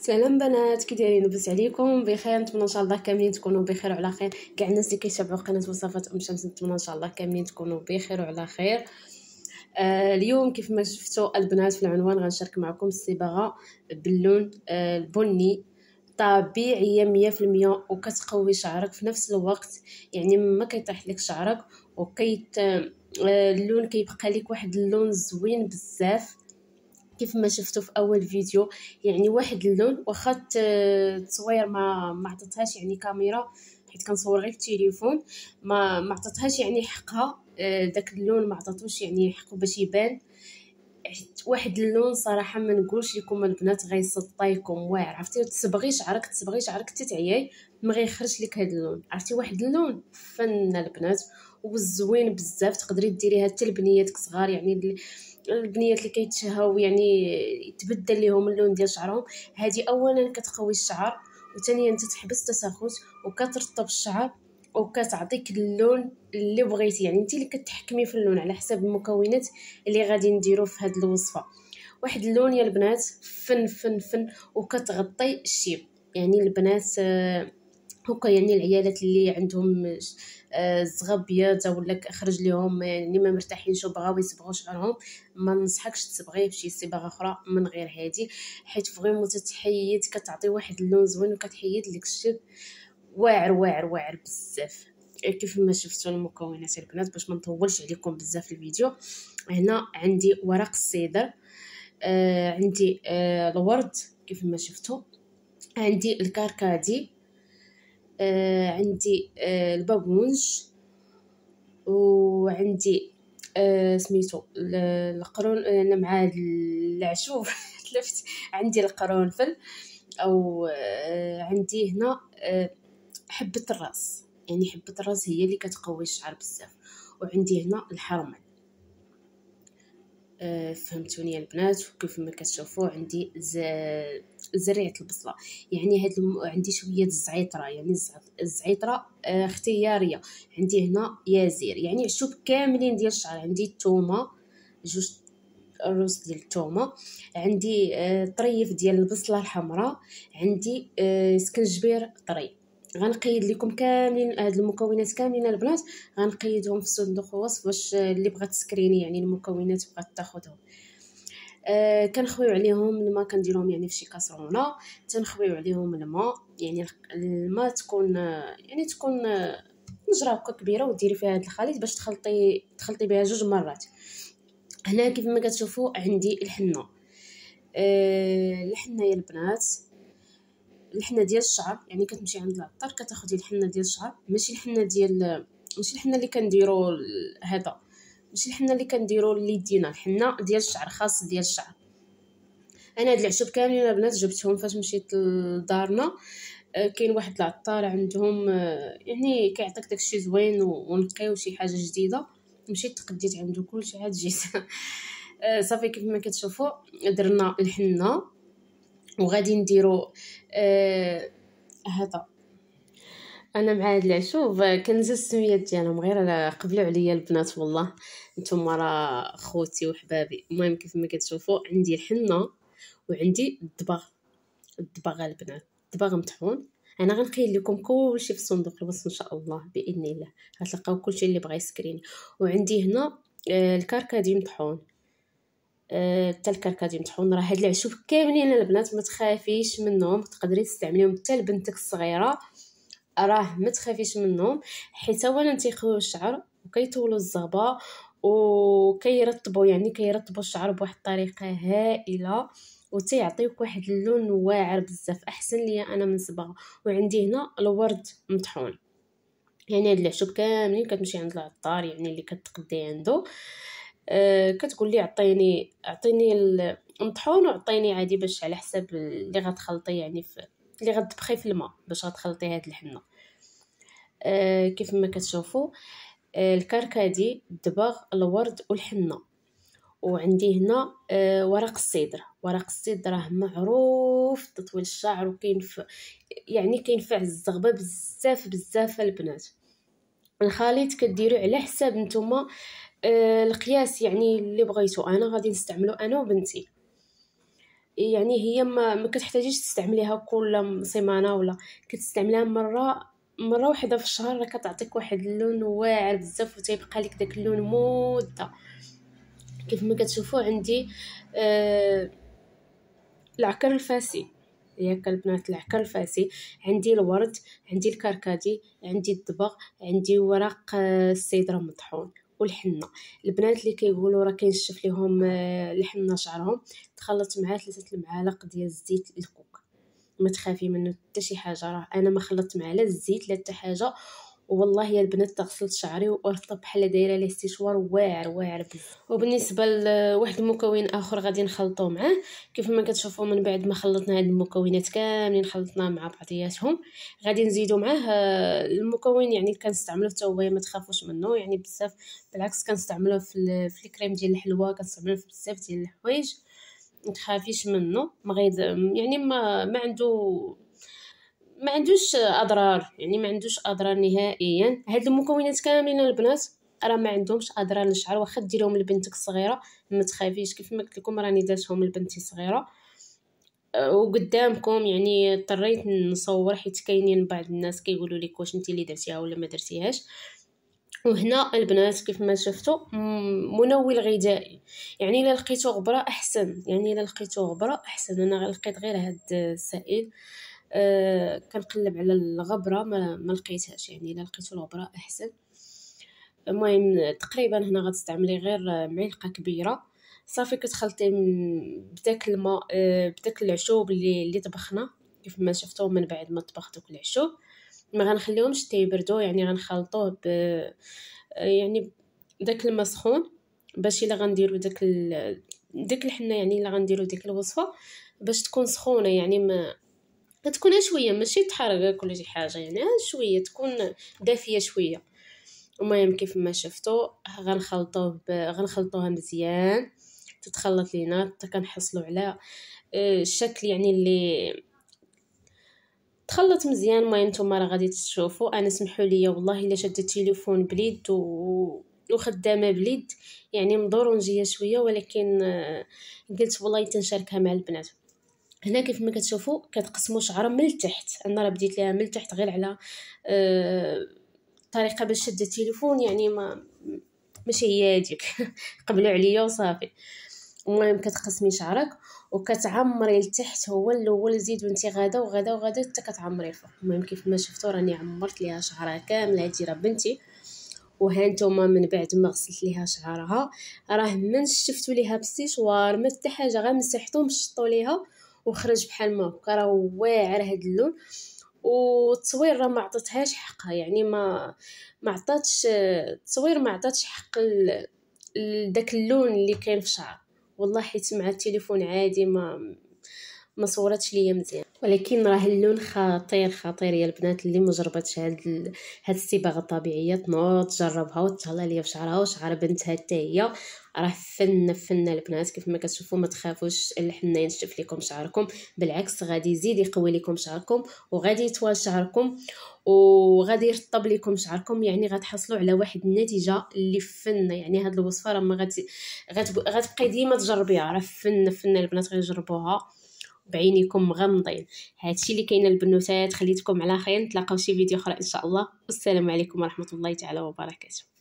سلام بنات، كي دايرين؟ لاباس عليكم؟ بخير؟ نتمنى ان شاء الله كاملين تكونوا بخير وعلى خير. كاع الناس اللي كيتابعوا قناه وصفات شمس نتمنى ان شاء الله كاملين تكونوا بخير وعلى خير. اليوم كيف ما شفتوا البنات في العنوان غنشارك معكم الصباغه باللون البني طبيعيه 100% وكتقوي شعرك في نفس الوقت، يعني ما كيطيح لك شعرك اللون كيبقى لك واحد اللون زوين بزاف كيف ما شفتوا في اول فيديو. يعني واحد اللون واخا التصوير ما عطتهاش يعني كاميرا، حيت كنصور غير التليفون، ما عطتهاش يعني حقها. داك اللون ما عطاتوش يعني حقه باش يبان. واحد اللون صراحه ما نقولش لكم البنات غيسطيكم واعر. عرفتي تصبغي شعرك حتى تعياي ما غيخرج لك هذا اللون. عرفتي واحد اللون فن البنات وزوين بزاف. تقدري ديريها حتى لبنياتك صغار، يعني البنيات اللي كيتشهاو يعني يتبدل لهم اللون ديال شعرهم. هذه اولا كتقوي الشعر، وثانيا تتحبس تساخط وكترطب الشعر وكتعطيك اللون اللي بغيتي. يعني انت اللي كتحكمي في اللون على حسب المكونات اللي غادي نديرو في هذه الوصفه. واحد اللون يا البنات فن فن فن وكتغطي الشيب. يعني البنات هكا، يعني العيالات اللي عندهم الزغبيات ولا خرج لهم يعني ما مرتاحينش وبغاو يصبغوا شعرهم، ما ننصحكش تصبغيه بشي صباغه اخرى من غير هذه، حيت فريمون تتحيد، كتعطي واحد اللون زوين وكتحيد لك الشيب واعر واعر واعر بزاف. كيف ما شفتوا المكونات البنات باش ما نطولش عليكم بزاف الفيديو. هنا عندي ورق السيدر، عندي الورد كيف ما شفتوا، عندي الكركدي، عندي البابونج، وعندي سميتو القرون. انا مع العشوب تلفت. عندي القرنفل، او عندي هنا حبة الراس. يعني حبة الراس هي اللي كتقوي الشعر بزاف. وعندي هنا الحرمل. فهمتوني البنات؟ وكيف ما كتشوفوا عندي زريعه البصله. يعني عندي شويه الزعيطره، يعني الزعيطره اختياريه. عندي هنا يازير، يعني عشوب كاملين ديال الشعر. عندي الثومه، جوج الروس ديال الثومه، عندي طريف ديال البصله الحمراء، عندي سكنجبير طري. غنقيد لكم كاملين هاد المكونات كاملين البنات، غنقيدهم في صندوق الوصف باش اللي بغات تسكريني يعني المكونات بغات تاخذهم. كنخويو عليهم الماء، كنديرهم يعني في شي كاسرونه، تنخويو عليهم الماء. يعني الماء تكون يعني تكون نجره هكا كبيره، وديري فيها هذا الخليط باش تخلطي بها 2 مرات. هنا كيف ما كتشوفوا عندي الحنه. الحنه يا البنات، الحنه ديال الشعر. يعني كتمشي عند العطار كتاخدي الحنه ديال الشعر، ماشي الحنه اللي كنديروا هذا، ماشي الحنه اللي كنديروا ليدينا، الحنه ديال الشعر خاص ديال الشعر. انا هاد العشب كاملين البنات جبتهم فاش مشيت لدارنا. كاين واحد العطار عندهم يعني كيعطيك داكشي زوين ونقيو شي حاجه جديده. مشيت تقديت عنده كلشي عاد جيت. صافي كيف ما كتشوفوا درنا الحنه وغادي نديرو هذا. انا مع هاد العشوب كنزل السميات ديالهم، غير قبلوا عليا البنات والله. نتوما راه خوتي وحبابي. المهم كيف ما كتشوفوا عندي الحنه وعندي الدباغ البنات، الدباغ مطحون. انا غنقيل لكم كلشي في صندوق الوصف ان شاء الله باذن الله، غتلقاو كلشي اللي بغى يسكريني. وعندي هنا الكركدي مطحون، حتى الكركدي مطحون. راه هاد العشوب كاملين البنات ما تخافيش منهم، تقدري تستعمليهم حتى لبنتك الصغيره، راه ما تخافيش منهم، حيت اولا تيقويو الشعر وكيطولوا الزغبه وكيرطبوا، يعني كيرطبوا الشعر بواحد الطريقه هائله، وتيعطيوك واحد اللون واعر بزاف، احسن ليا انا من صباغه. وعندي هنا الورد مطحون. يعني هاد العشوب كاملين كتمشي عند العطار، يعني اللي كتقدي عنده كتقول لي اعطيني المطحون وعطيني عادي باش على حساب اللي غتخلطي، يعني في اللي غتطبخي في الماء باش غتخلطي هاد الحنه. كيف ما كتشوفوا الكركدي، الدباغ، الورد والحنه. وعندي هنا ورق السيدر. ورق السيدر راه معروف تطويل الشعر يعني كينفع الزغبه بزاف بزاف البنات. الخليط كديروا على حساب نتوما القياس يعني اللي بغيتو. انا غادي نستعملو انا وبنتي. يعني هي ما كتحتاجيش تستعمليها كل سيمانه، ولا كتستعمليها مره واحده في الشهر، راه كتعطيك واحد اللون واعر بزاف وتيبقى لك داك اللون مده. كيف ما كتشوفوا عندي العكر الفاسي، ياك البنات، العكر الفاسي، عندي الورد، عندي الكركدي، عندي الدبغ، عندي ورق السيدره مطحون والحنه. البنات اللي كيقولوا راه كينشف ليهم الحنه شعرهم، تخلط معاه 3 المعالق ديال الزيت الكوك، ما تخافي منه حتى شي حاجه، راه انا ما خلطت معاه لا الزيت لا حتى حاجه. والله يا البنات تغسلت شعري ورطب بحال دايره ليه استشوار واعر بزاف. وبالنسبه لواحد المكون اخر غادي نخلطو معاه، كيف ما كتشوفوا من بعد ما خلطنا هاد المكونات كاملين خلطنا مع بعضياتهم، غادي نزيدو معاه المكون يعني كنستعملوه حتى هو، ما تخافوش منه يعني بزاف، بالعكس كنستعملوه في الكريم ديال الحلوى، كنستعملوه في بزاف ديال الحوايج، ما تخافيش منه، ما غيد يعني ما عندوش اضرار، يعني ما عندوش اضرار نهائيا. هاد المكونات كاملين البنات راه ما عندهمش اضرار للشعر، واخا ديرهم لبنتك الصغيره ما تخافيش، كيف ما قلت لكم راني درتهم لبنتي الصغيره. وقدامكم يعني اضطريت نصور حيت كاينين بعض الناس كيقولوا لك واش انت اللي درتيها ولا ما درتيهاش. وهنا البنات كيف ما شفتوا منول غذائي، يعني الا لقيتو غبره احسن، يعني الا لقيتو غبره احسن. انا لقيت غير هاد السائل، كنقلب على الغبره ما لقيتهاش، يعني الا لقيتو الغبره احسن. المهم تقريبا هنا غتستعملي غير معلقه كبيره صافي، كتخلطي بداك الماء بداك العشوب اللي طبخنا كيف ما شفتوا. من بعد ما طبخ دوك العشوب ما غنخليهمش تيبردوا، يعني غنخلطوه يعني داك الماء سخون، باش الا غنديروا داك الحنه، يعني الا غنديروا ديك الوصفه باش تكون سخونه، يعني ما تكون شويه ماشي تحرقك ولا شي حاجه، يعني شويه تكون دافيه شويه. المهم كيف ما شفتوا غنخلطوها مزيان، تتخلط لينا حتى كنحصلوا على الشكل يعني اللي تخلط مزيان. المهم نتوما راه غادي تشوفوا، انا سمحوا لي والله الا شدت التليفون بليد وخدامه بليد، يعني مضورنجيه شويه، ولكن قلت والله تنشاركها مع البنات. هنا كيف ما كتشوفوا كتقسموا شعره من التحت، انا راه بديت ليها من التحت غير على طريقه باش شد التليفون، يعني ماشي هي هذيك قبلوا عليا وصافي. المهم كتقسمي شعرك وكتعمري لتحت، هو الاول زيد وانت غاده وغاده حتى كتعمري الفوق. المهم كيف ما شفتوا راني عمرت ليها شعرها كامله، هادي راه بنتي. وها نتوما من بعد ما غسلت ليها شعرها راه من شفتوا ليها بالسيشوار ما حتى حاجه، غير مسحتو مشطوا ليها وخرج بحال ما هكا، راه واعر هاد اللون. والتصوير راه ما عطاتهاش حقها، يعني ما عطاتش التصوير ما عطاتش حق داك اللون اللي كاين في الشعر، والله حيت مع التليفون عادي ما صورتش ليا مزيان. ولكن راه اللون خطير يا البنات، اللي ما جربتش هاد الصباغه الطبيعيه تنوض تجربها وتهلا ليا في شعرها وشعر بنتها حتى هي، راه فنه البنات. كيف ما كتشوفوا ما تخافوش الحنه ينشف لكم شعركم، بالعكس غادي يزيد يقوي لكم شعركم وغادي يطول شعركم وغادي يرطب لكم شعركم، يعني غتحصلوا على واحد النتيجه اللي فنه. يعني هاد الوصفه راه ما غتبقاي ديما تجربيها، راه فنه البنات، غيجربوها بعينيكم مغمضين. هادشي اللي كاين البنوتات، خليتكم على خير، نتلاقاو شي فيديو اخرى ان شاء الله، والسلام عليكم ورحمه الله تعالى وبركاته.